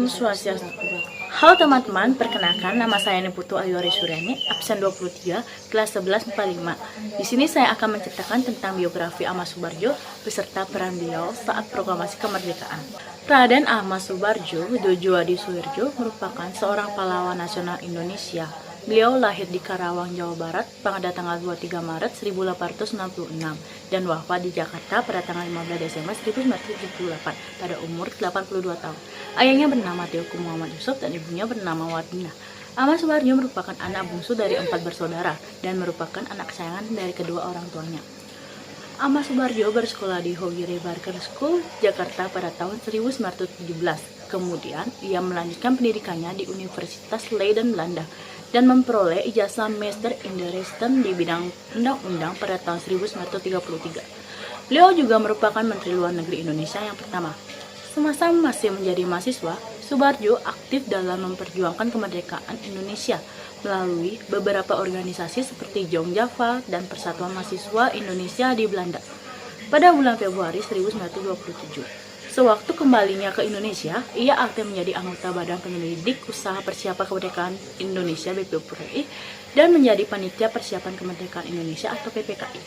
Om Swastiastu. Halo teman-teman, perkenalkan nama saya Niputu Ayuari Suryani, absen 23, kelas 1145. Di sini saya akan menceritakan tentang biografi Ahmad Subarjo beserta peran beliau saat proklamasi kemerdekaan. Raden Ahmad Subarjo Dojoadi Suirjo merupakan seorang pahlawan nasional Indonesia. Beliau lahir di Karawang, Jawa Barat pada tanggal 23 Maret 1896 dan wafat di Jakarta pada tanggal 15 Desember 1978 pada umur 82 tahun. Ayahnya bernama Teuku Muhammad Yusuf dan ibunya bernama Wardinah. Ahmad Subarjo merupakan anak bungsu dari 4 bersaudara dan merupakan anak kesayangan dari kedua orang tuanya. Ahmad Subarjo bersekolah di Hogire Barker School, Jakarta pada tahun 1917. Kemudian, ia melanjutkan pendidikannya di Universitas Leiden, Belanda dan memperoleh ijazah Master in the Rechten di bidang undang-undang pada tahun 1933. Beliau juga merupakan Menteri Luar Negeri Indonesia yang pertama. Semasa masih menjadi mahasiswa, Subarjo aktif dalam memperjuangkan kemerdekaan Indonesia melalui beberapa organisasi seperti Jong Java dan Persatuan Mahasiswa Indonesia di Belanda. Pada bulan Februari 1927, sewaktu kembalinya ke Indonesia, ia aktif menjadi anggota Badan Penyelidik Usaha Persiapan Kemerdekaan Indonesia (BPUPRI) dan menjadi panitia persiapan kemerdekaan Indonesia atau PPKI.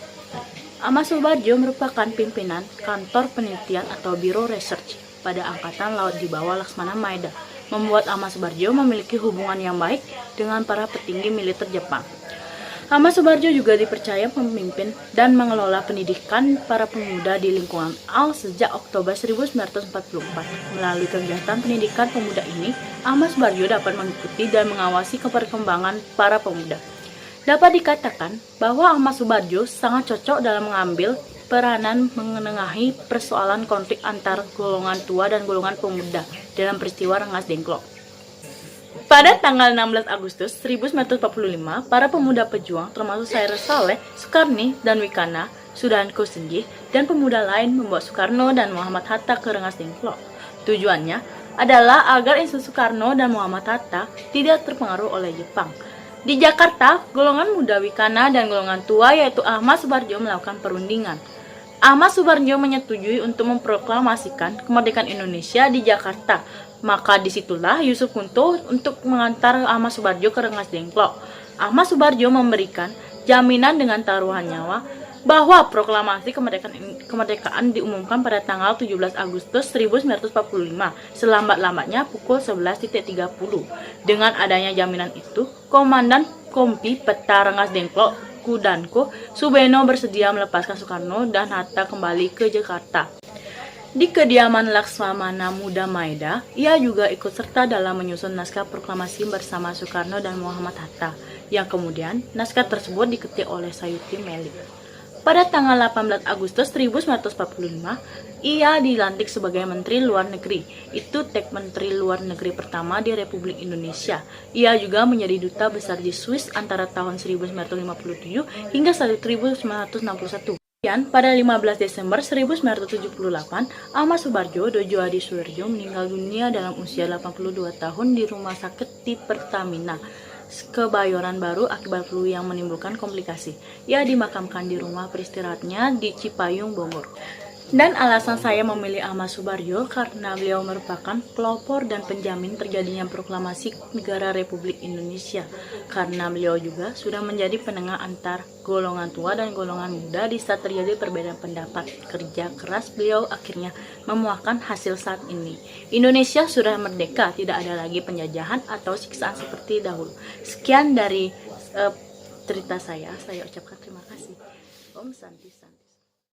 Ahmad Subarjo merupakan pimpinan kantor penelitian atau Biro Research pada Angkatan Laut di bawah Laksmana Maeda, membuat Ahmad Subarjo memiliki hubungan yang baik dengan para petinggi militer Jepang. Ahmad Subarjo juga dipercaya memimpin dan mengelola pendidikan para pemuda di lingkungan AL sejak Oktober 1944. Melalui kegiatan pendidikan pemuda ini, Ahmad Subarjo dapat mengikuti dan mengawasi perkembangan para pemuda. Dapat dikatakan bahwa Ahmad Subarjo sangat cocok dalam mengambil peranan menengahi persoalan konflik antar golongan tua dan golongan pemuda dalam peristiwa Rengas Dengklok. Pada tanggal 16 Agustus 1945, para pemuda pejuang termasuk Sayer Saleh, Sukarni, dan Wikana, Sudanko Senggih, dan pemuda lain membawa Soekarno dan Muhammad Hatta ke Rengas Dengklok. Tujuannya adalah agar Insinyur Soekarno dan Muhammad Hatta tidak terpengaruh oleh Jepang. Di Jakarta, golongan muda Wikana dan golongan tua yaitu Ahmad Subarjo melakukan perundingan. Ahmad Subarjo menyetujui untuk memproklamasikan kemerdekaan Indonesia di Jakarta. Maka disitulah Yusuf Kunto untuk mengantar Ahmad Subarjo ke Rengas Dengklok. Ahmad Subarjo memberikan jaminan dengan taruhan nyawa bahwa proklamasi kemerdekaan diumumkan pada tanggal 17 Agustus 1945 selambat-lambatnya pukul 11.30. Dengan adanya jaminan itu, Komandan Kompi Peta Rengas Dengklok Kudanko Subeno bersedia melepaskan Soekarno dan Hatta kembali ke Jakarta. Di kediaman Laksamana Muda Maeda, ia juga ikut serta dalam menyusun naskah proklamasi bersama Soekarno dan Muhammad Hatta, yang kemudian naskah tersebut diketik oleh Sayuti Melik. Pada tanggal 18 Agustus 1945, ia dilantik sebagai Menteri Luar Negeri. Itu tag Menteri Luar Negeri pertama di Republik Indonesia. Ia juga menjadi duta besar di Swiss antara tahun 1957 hingga 1961. Kemudian, pada 15 Desember 1978, Ahmad Subarjo Dojoadi Suirjo meninggal dunia dalam usia 82 tahun di Rumah Sakit di Pertamina, Kebayoran Baru akibat flu yang menimbulkan komplikasi. Ia dimakamkan di rumah beristirahatnya di Cipayung, Bogor. Dan alasan saya memilih Ahmad Subarjo karena beliau merupakan pelopor dan penjamin terjadinya proklamasi negara Republik Indonesia. Karena beliau juga sudah menjadi penengah antar golongan tua dan golongan muda di saat terjadi perbedaan pendapat. Kerja keras beliau akhirnya memuahkan hasil saat ini. Indonesia sudah merdeka, tidak ada lagi penjajahan atau siksaan seperti dahulu. Sekian dari cerita saya ucapkan terima kasih. Om Santi Santi.